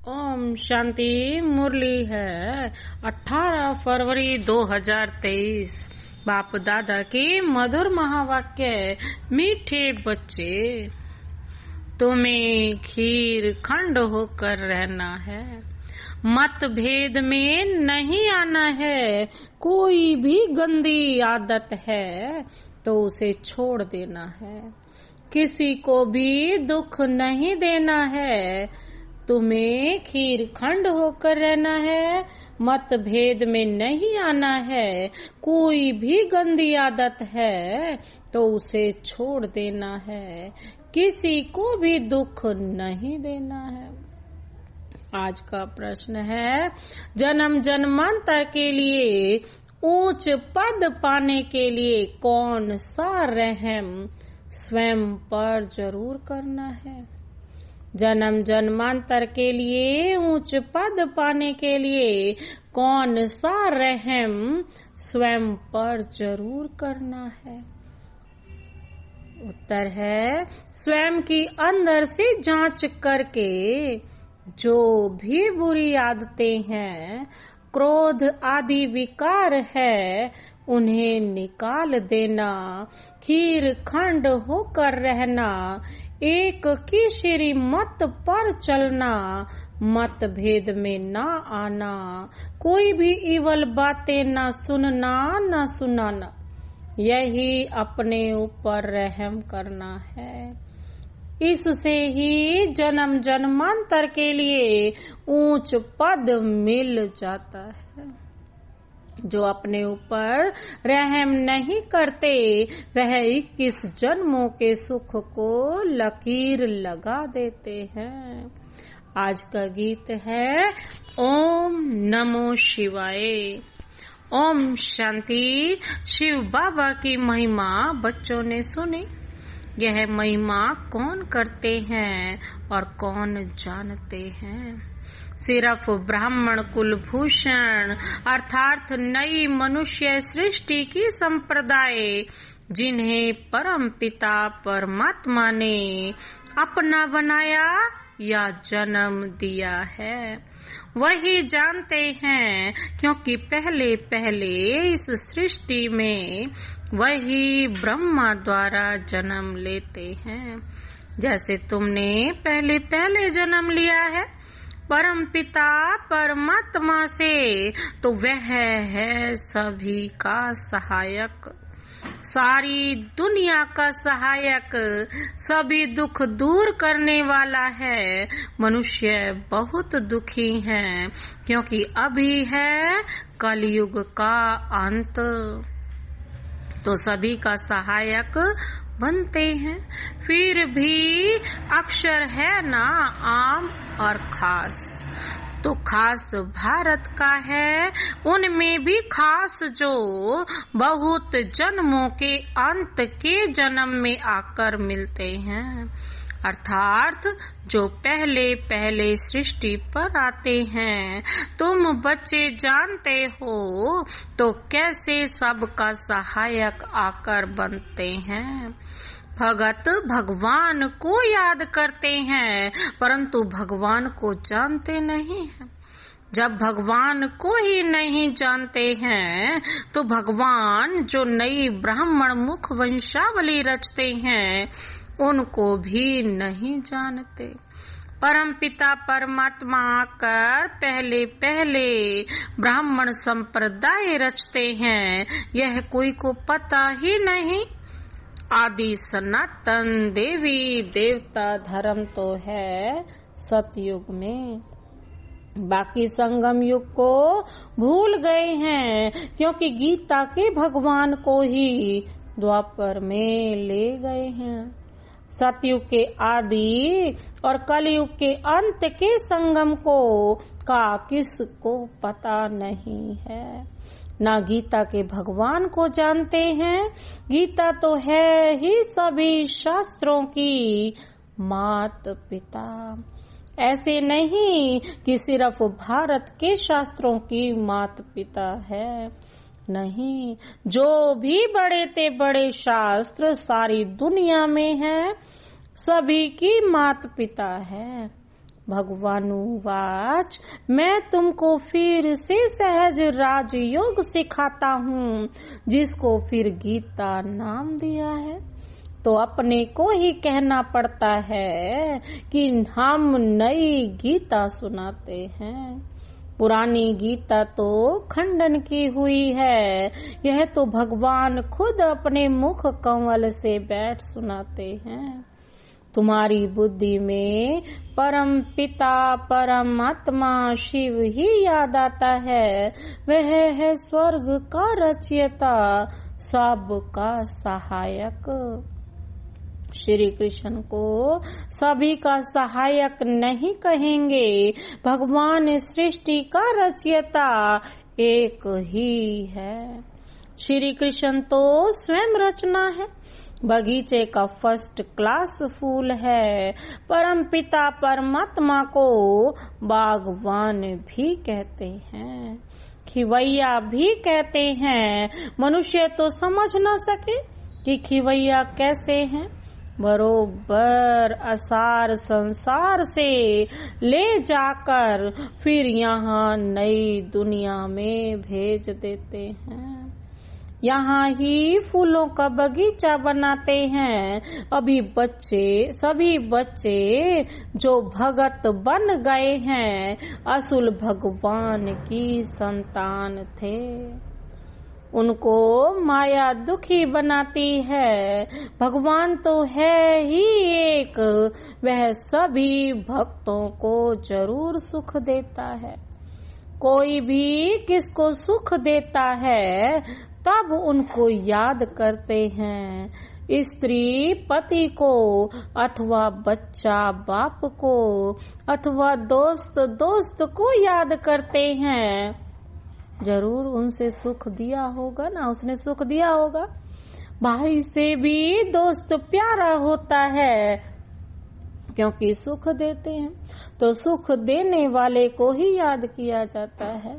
ओम शांति। मुरली है 18 फरवरी 2023। बाप दादा की मधुर महावाक्य। मीठे बच्चे, तुम्हें खीर खंड होकर रहना है, मतभेद में नहीं आना है। कोई भी गंदी आदत है तो उसे छोड़ देना है। किसी को भी दुख नहीं देना है। तुम्हें खीर खंड होकर रहना है, मतभेद में नहीं आना है। कोई भी गंदी आदत है तो उसे छोड़ देना है। किसी को भी दुख नहीं देना है। आज का प्रश्न है, जन्म जन्मांतर के लिए ऊंच पद पाने के लिए कौन सा रहम स्वयं पर जरूर करना है। जन्म जन्मांतर के लिए ऊंच पद पाने के लिए कौन सा रहम स्वयं पर जरूर करना है। उत्तर है, स्वयं की अंदर से जांच करके जो भी बुरी आदतें हैं, क्रोध आदि विकार है, उन्हें निकाल देना। खीर खंड होकर रहना, एक की श्रीमत पर चलना, मतभेद में ना आना। कोई भी इवल बातें ना सुनना ना सुनाना। यही अपने ऊपर रहम करना है। इससे ही जन्म जन्मांतर के लिए ऊंच पद मिल जाता है। जो अपने ऊपर रहम नहीं करते, वह 21 जन्मों के सुख को लकीर लगा देते हैं। आज का गीत है ओम नमो शिवाय। ओम शांति। शिव बाबा की महिमा बच्चों ने सुनी। यह महिमा कौन करते हैं और कौन जानते हैं? सिर्फ ब्राह्मण कुलभूषण अर्थात नई मनुष्य सृष्टि की संप्रदाय, जिन्हें परम पिता परमात्मा ने अपना बनाया या जन्म दिया है, वही जानते हैं। क्योंकि पहले पहले इस सृष्टि में वही ब्रह्मा द्वारा जन्म लेते हैं। जैसे तुमने पहले पहले जन्म लिया है परम पिता परमात्मा से, तो वह है सभी का सहायक, सारी दुनिया का सहायक, सभी दुख दूर करने वाला है। मनुष्य बहुत दुखी हैं क्योंकि अभी है कलयुग का अंत, तो सभी का सहायक बनते हैं। फिर भी अक्षर है ना आम और खास, तो खास भारत का है। उनमें भी खास जो बहुत जन्मों के अंत के जन्म में आकर मिलते हैं, अर्थात जो पहले पहले सृष्टि पर आते हैं। तुम बच्चे जानते हो तो कैसे सबका सहायक आकर बनते हैं। भगत भगवान को याद करते हैं परंतु भगवान को जानते नहीं हैं। जब भगवान को ही नहीं जानते हैं तो भगवान जो नई ब्राह्मण मुख वंशावली रचते हैं उनको भी नहीं जानते। परम पिता परमात्मा आकर पहले पहले ब्राह्मण संप्रदाय रचते हैं, यह कोई को पता ही नहीं। आदि सनातन देवी देवता धर्म तो है सतयुग में, बाकी संगम युग को भूल गए हैं क्योंकि गीता के भगवान को ही द्वापर में ले गए हैं। सतयुग के आदि और कलयुग के अंत के संगम को का किसको पता नहीं है। ना गीता के भगवान को जानते हैं। गीता तो है ही सभी शास्त्रों की मात पिता। ऐसे नहीं कि सिर्फ भारत के शास्त्रों की मात पिता है, नहीं, जो भी बड़े ते बड़े शास्त्र सारी दुनिया में है, सभी की मात पिता है। भगवानुवाच मैं तुमको फिर से सहज राजयोग सिखाता हूँ, जिसको फिर गीता नाम दिया है। तो अपने को ही कहना पड़ता है कि हम नई गीता सुनाते हैं। पुरानी गीता तो खंडन की हुई है, यह तो भगवान खुद अपने मुख कमल से बैठ सुनाते हैं। तुम्हारी बुद्धि में परम पिता परमात्मा शिव ही याद आता है। वह है स्वर्ग का रचयिता, सबका सहायक। श्री कृष्ण को सभी का सहायक नहीं कहेंगे। भगवान सृष्टि का रचयिता एक ही है। श्री कृष्ण तो स्वयं रचना है, बगीचे का फर्स्ट क्लास फूल है। परम पिता परमात्मा को बागवान भी कहते हैं, खिवैया भी कहते हैं। मनुष्य तो समझ न सके कि खिवैया कैसे हैं। बरोबर असार संसार से ले जाकर फिर यहाँ नई दुनिया में भेज देते हैं। यहाँ ही फूलों का बगीचा बनाते हैं। सभी बच्चे जो भगत बन गए हैं, असुल भगवान की संतान थे। उनको माया दुखी बनाती है। भगवान तो है ही एक, वह सभी भक्तों को जरूर सुख देता है। कोई भी किसको सुख देता है तब उनको याद करते हैं। स्त्री पति को, अथवा बच्चा बाप को, अथवा दोस्त को याद करते हैं। जरूर उनसे सुख दिया होगा ना, उसने सुख दिया होगा। भाई से भी दोस्त प्यारा होता है, क्योंकि सुख देते हैं। तो सुख देने वाले को ही याद किया जाता है।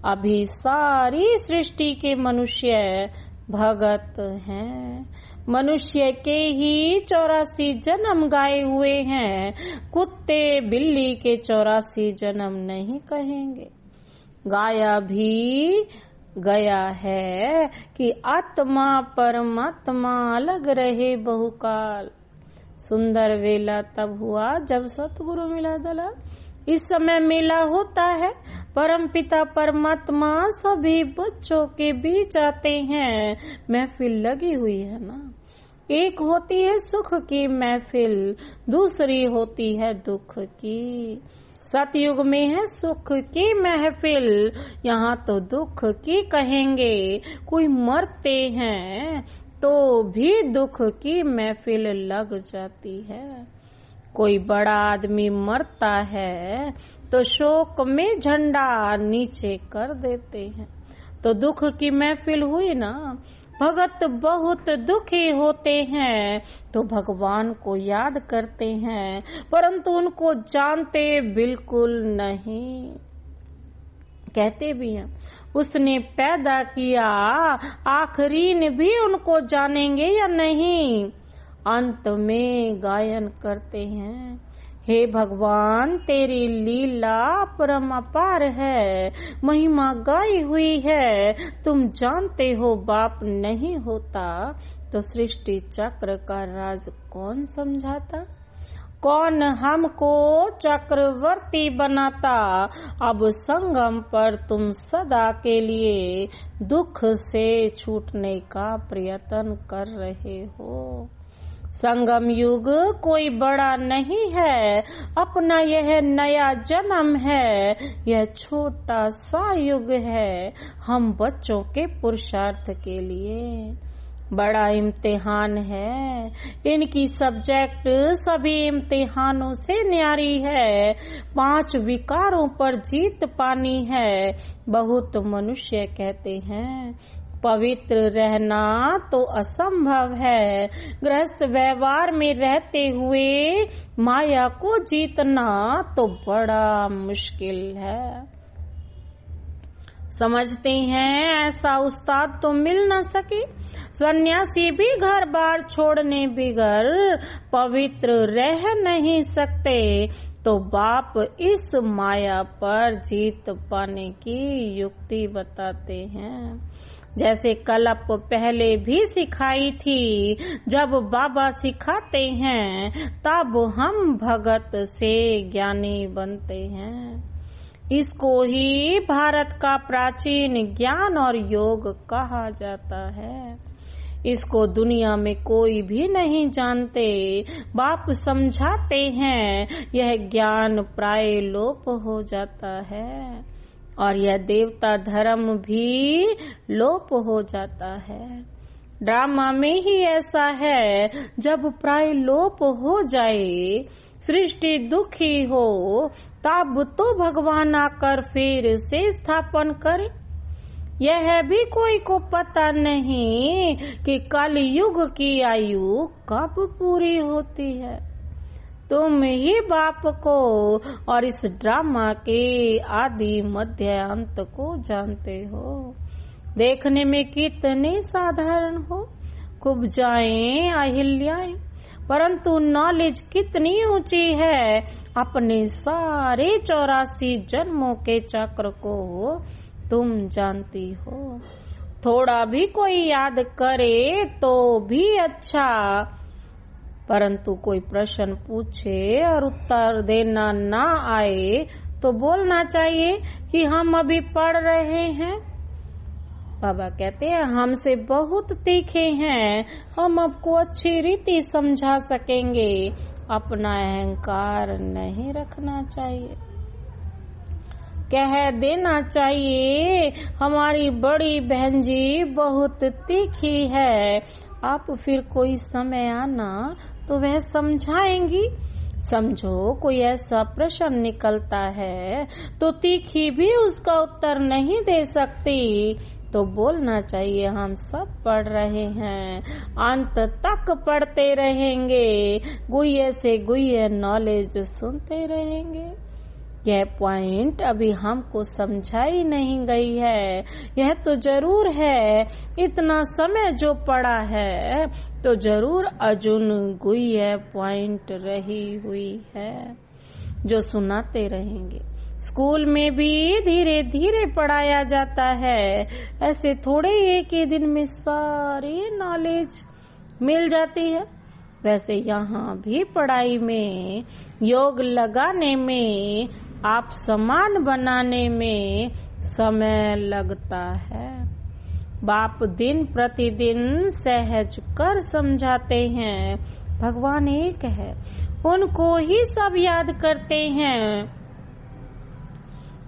अभी सारी सृष्टि के मनुष्य भगत हैं। मनुष्य के ही 84 जन्म गाए हुए हैं। कुत्ते बिल्ली के 84 जन्म नहीं कहेंगे। गाया भी गया है कि आत्मा परमात्मा अलग रहे बहुकाल। सुंदर वेला तब हुआ जब सतगुरु मिला दला। इस समय मेला होता है। परम पिता परमात्मा सभी बच्चों के बीच आते हैं। महफिल लगी हुई है ना। एक होती है सुख की महफिल, दूसरी होती है दुख की। सतयुग में है सुख की महफिल, यहाँ तो दुख की कहेंगे। कोई मरते हैं तो भी दुख की महफिल लग जाती है। कोई बड़ा आदमी मरता है तो शोक में झंडा नीचे कर देते हैं। तो दुख की महफिल हुई ना। भगत बहुत दुखी होते हैं तो भगवान को याद करते हैं, परंतु उनको जानते बिल्कुल नहीं। कहते भी हैं उसने पैदा किया, आखिरीन भी उनको जानेंगे या नहीं। अंत में गायन करते हैं, हे भगवान तेरी लीला परम अपार है, महिमा गाई हुई है। तुम जानते हो बाप नहीं होता तो सृष्टि चक्र का राज कौन समझाता। कौन हमको चक्रवर्ती बनाता। अब संगम पर तुम सदा के लिए दुख से छूटने का प्रयत्न कर रहे हो। संगम युग कोई बड़ा नहीं है, अपना यह नया जन्म है। यह छोटा सा युग है हम बच्चों के पुरुषार्थ के लिए। बड़ा इम्तिहान है, इनकी सब्जेक्ट सभी इम्तिहानों से न्यारी है। 5 विकारों पर जीत पानी है। बहुत मनुष्य कहते हैं पवित्र रहना तो असंभव है। गृहस्थ व्यवहार में रहते हुए माया को जीतना तो बड़ा मुश्किल है। समझते हैं ऐसा उस्ताद तो मिल न सके। सन्यासी भी घर बार छोड़ने बिगर पवित्र रह नहीं सकते। तो बाप इस माया पर जीत पाने की युक्ति बताते हैं। जैसे कल आपको पहले भी सिखाई थी, जब बाबा सिखाते हैं तब हम भगत से ज्ञानी बनते हैं। इसको ही भारत का प्राचीन ज्ञान और योग कहा जाता है। इसको दुनिया में कोई भी नहीं जानते। बाप समझाते हैं यह ज्ञान प्राय लोप हो जाता है और यह देवता धर्म भी लोप हो जाता है। ड्रामा में ही ऐसा है, जब प्राय लोप हो जाए, सृष्टि दुखी हो, तब तो भगवान आकर फिर से स्थापन करे। यह भी कोई को पता नहीं कि कल युग की आयु कब पूरी होती है। तुम ही बाप को और इस ड्रामा के आदि मध्य अंत को जानते हो। देखने में कितने साधारण हो, खूब जाएं अहिल्याएं, परंतु नॉलेज कितनी ऊंची है। अपने सारे 84 जन्मों के चक्र को तुम जानती हो। थोड़ा भी कोई याद करे तो भी अच्छा, परंतु कोई प्रश्न पूछे और उत्तर देना ना आए तो बोलना चाहिए कि हम अभी पढ़ रहे हैं। बाबा कहते हैं हमसे बहुत तीखे हैं, हम आपको अच्छी रीति समझा सकेंगे। अपना अहंकार नहीं रखना चाहिए। कह देना चाहिए हमारी बड़ी बहन जी बहुत तीखी है, आप फिर कोई समय आना तो वह समझाएंगी। समझो कोई ऐसा प्रश्न निकलता है तो तीखी भी उसका उत्तर नहीं दे सकती, तो बोलना चाहिए हम सब पढ़ रहे हैं, अंत तक पढ़ते रहेंगे, गुह्य से गुह्य नॉलेज सुनते रहेंगे। यह पॉइंट अभी हमको समझाई नहीं गई है। यह तो जरूर है, इतना समय जो पड़ा है तो जरूर अर्जुन गुह्य पॉइंट रही हुई है जो सुनाते रहेंगे। स्कूल में भी धीरे धीरे पढ़ाया जाता है, ऐसे थोड़े एक ही दिन में सारी नॉलेज मिल जाती है। वैसे यहाँ भी पढ़ाई में, योग लगाने में, आप समान बनाने में समय लगता है। बाप दिन प्रतिदिन सहज कर समझाते हैं। भगवान एक है, उनको ही सब याद करते हैं।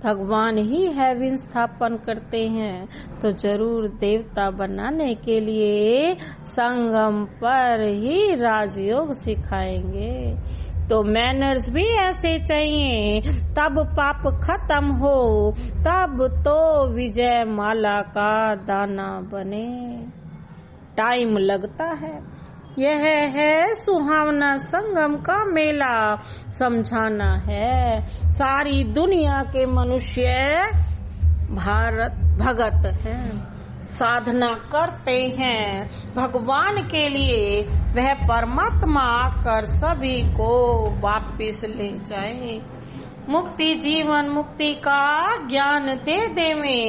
भगवान ही हेवन स्थापन करते हैं तो जरूर देवता बनाने के लिए संगम पर ही राजयोग सिखाएंगे। तो मैनर्स भी ऐसे चाहिए, तब पाप खत्म हो, तब तो विजय माला का दाना बने। टाइम लगता है। यह है सुहावना संगम का मेला। समझाना है सारी दुनिया के मनुष्य भारत भगत हैं, साधना करते हैं भगवान के लिए। वह परमात्मा आकर सभी को वापिस ले जाए, मुक्ति जीवन मुक्ति का ज्ञान दे देवे,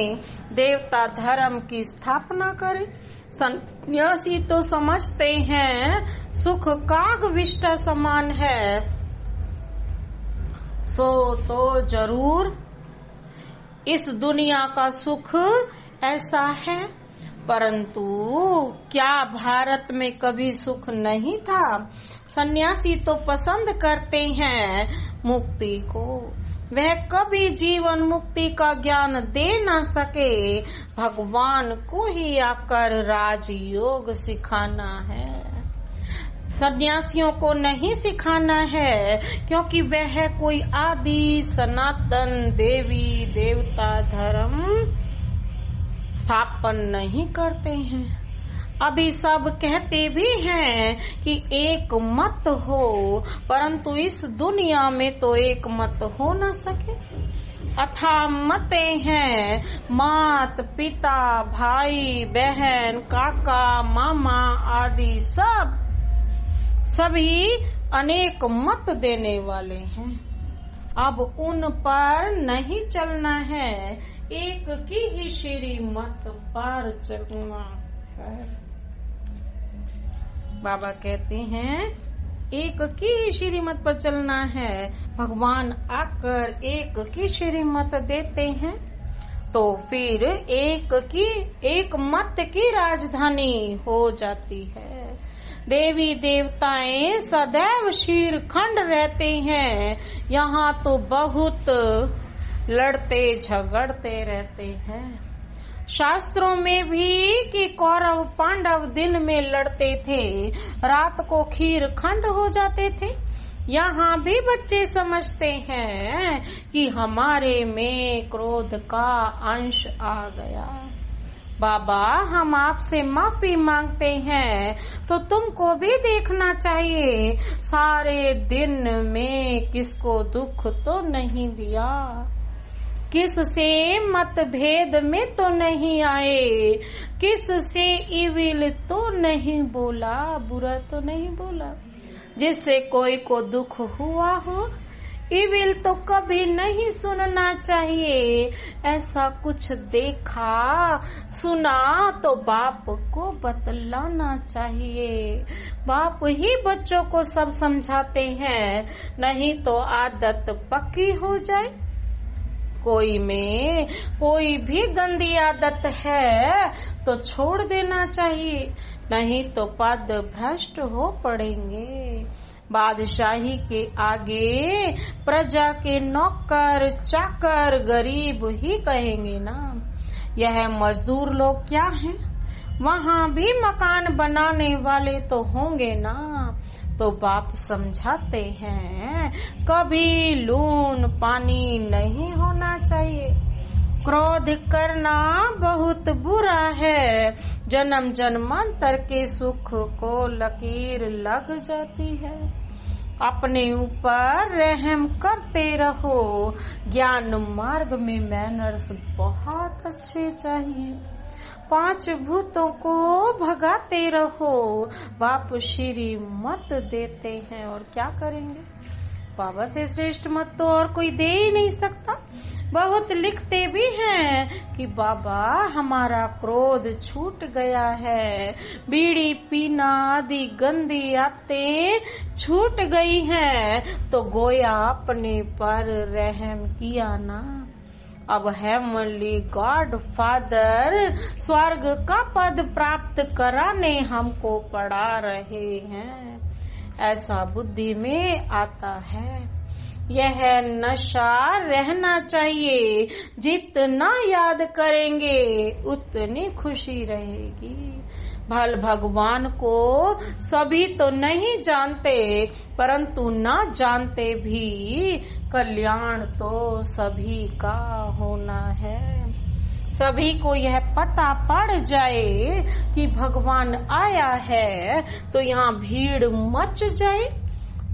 देवता धर्म की स्थापना करे। सन्यासी तो समझते हैं सुख काग विष्टा समान है, सो तो जरूर इस दुनिया का सुख ऐसा है, परंतु क्या भारत में कभी सुख नहीं था? सन्यासी तो पसंद करते हैं मुक्ति को, वह कभी जीवन मुक्ति का ज्ञान दे ना सके। भगवान को ही आकर राजयोग सिखाना है, सन्यासियों को नहीं सिखाना है, क्योंकि वह कोई आदि सनातन देवी देवता धर्म स्थापन नहीं करते हैं। अभी सब कहते भी हैं कि एक मत हो, परंतु इस दुनिया में तो एक मत हो न सके। अथा मते हैं, मात पिता भाई बहन काका मामा आदि सभी अनेक मत देने वाले हैं। अब उन पर नहीं चलना है, एक की ही श्रीमत पर चलना है। बाबा कहते हैं एक की ही श्रीमत पर चलना है। भगवान आकर एक की श्रीमत देते हैं तो फिर एक मत की राजधानी हो जाती है। देवी देवताएं सदैव शीरखंड रहते हैं, यहाँ तो बहुत लड़ते झगड़ते रहते हैं। शास्त्रों में भी कि कौरव पांडव दिन में लड़ते थे, रात को खीर खंड हो जाते थे। यहाँ भी बच्चे समझते हैं कि हमारे में क्रोध का अंश आ गया। बाबा हम आपसे माफी मांगते हैं, तो तुमको भी देखना चाहिए सारे दिन में किसको दुख तो नहीं दिया, किससे मतभेद में तो नहीं आए, किससे इविल तो नहीं बोला, बुरा तो नहीं बोला। जिससे कोई को दुख हुआ हो, इविल तो कभी नहीं सुनना चाहिए। ऐसा कुछ देखा सुना तो बाप को बतलाना चाहिए। बाप ही बच्चों को सब समझाते हैं, नहीं तो आदत पक्की हो जाए। कोई में कोई भी गंदी आदत है तो छोड़ देना चाहिए, नहीं तो पद भ्रष्ट हो पड़ेंगे। बादशाही के आगे प्रजा के नौकर चाकर गरीब ही कहेंगे ना। यह मजदूर लोग क्या हैं? वहाँ भी मकान बनाने वाले तो होंगे ना। तो बाप समझाते हैं कभी लून पानी नहीं होना चाहिए। क्रोध करना बहुत बुरा है, जन्म जन्मांतर के सुख को लकीर लग जाती है। अपने ऊपर रहम करते रहो। ज्ञान मार्ग में मैनर्स बहुत अच्छे चाहिए। 5 भूतों को भगाते रहो। बाप श्री मत देते हैं और क्या करेंगे? बाबा से श्रेष्ठ मत तो और कोई दे ही नहीं सकता। बहुत लिखते भी हैं कि बाबा हमारा क्रोध छूट गया है, बीड़ी पीना आदि गंदी आदतें छूट गई हैं, तो गोया अपने पर रहम किया ना। अब हेवनली गॉड फादर स्वर्ग का पद प्राप्त कराने हमको पढ़ा रहे हैं। ऐसा बुद्धि में आता है। यह नशा रहना चाहिए। जितना याद करेंगे उतनी खुशी रहेगी। भगवान को सभी तो नहीं जानते, परंतु ना जानते भी कल्याण तो सभी का होना है। सभी को यह पता पड़ जाए कि भगवान आया है तो यहाँ भीड़ मच जाए।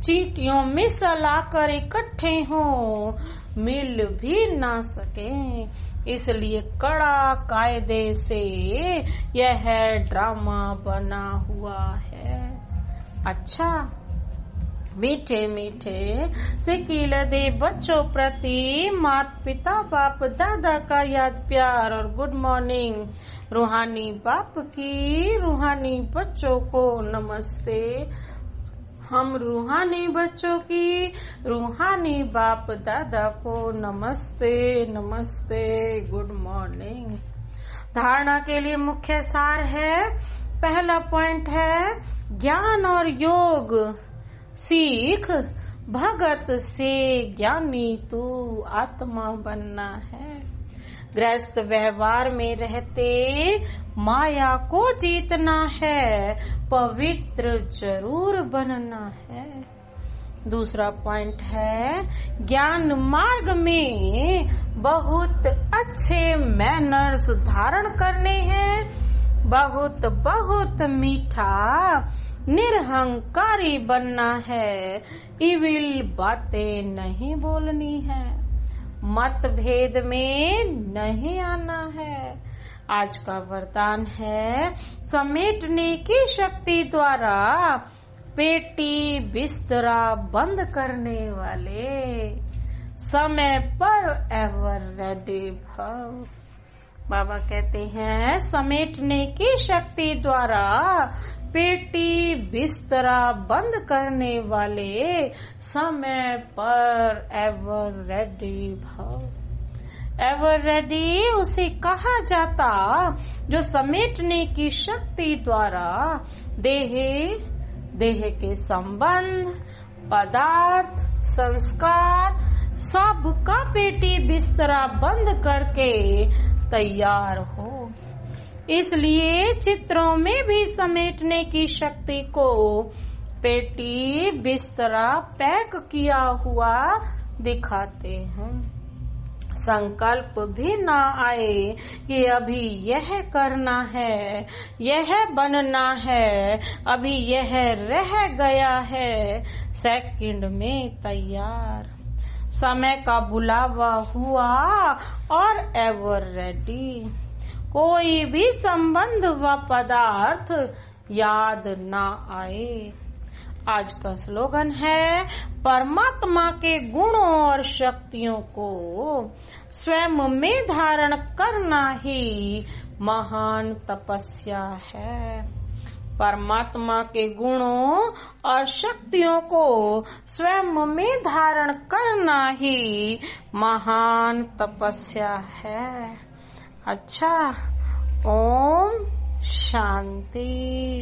चींटियों में सलाकर इकट्ठे हों, मिल भी ना सके। इसलिए कड़ा कायदे से यह ड्रामा बना हुआ है। अच्छा, मीठे मीठे सिकील दे बच्चों प्रति माता पिता बाप दादा का याद प्यार और गुड मॉर्निंग। रूहानी बाप की रूहानी बच्चों को नमस्ते। हम रूहानी बच्चों की रूहानी बाप दादा को नमस्ते नमस्ते, गुड मॉर्निंग। धारणा के लिए मुख्य सार है। पहला पॉइंट है ज्ञान और योग सीख। भगत से ज्ञानी तू आत्मा बनना है। गृहस्थ व्यवहार में रहते माया को जीतना है, पवित्र जरूर बनना है। दूसरा पॉइंट है ज्ञान मार्ग में बहुत अच्छे मैनर्स धारण करने हैं। बहुत बहुत मीठा निरहंकारी बनना है। इविल बातें नहीं बोलनी है। मतभेद में नहीं आना है। आज का वरदान है समेटने की शक्ति द्वारा पेटी बिस्तरा बंद करने वाले। समय पर एवर रेडी भव। बाबा कहते हैं समेटने की शक्ति द्वारा पेटी बिस्तरा बंद करने वाले समय पर एवर रेडी भव। एवर रेडी उसे कहा जाता जो समेटने की शक्ति द्वारा देह के संबंध, पदार्थ, संस्कार सब का पेटी बिस्तरा बंद करके तैयार हो। इसलिए चित्रों में भी समेटने की शक्ति को पेटी बिस्तरा पैक किया हुआ दिखाते हैं। संकल्प भी ना आए कि अभी यह करना है, यह बनना है, अभी यह रह गया है, सेकंड में तैयार। समय का बुलावा हुआ और एवर रेडी। कोई भी संबंध व पदार्थ याद ना आए। आज का स्लोगन है परमात्मा के गुणों और शक्तियों को स्वयं में धारण करना ही महान तपस्या है। परमात्मा के गुणों और शक्तियों को स्वयं में धारण करना ही महान तपस्या है। अच्छा, ओम शांति।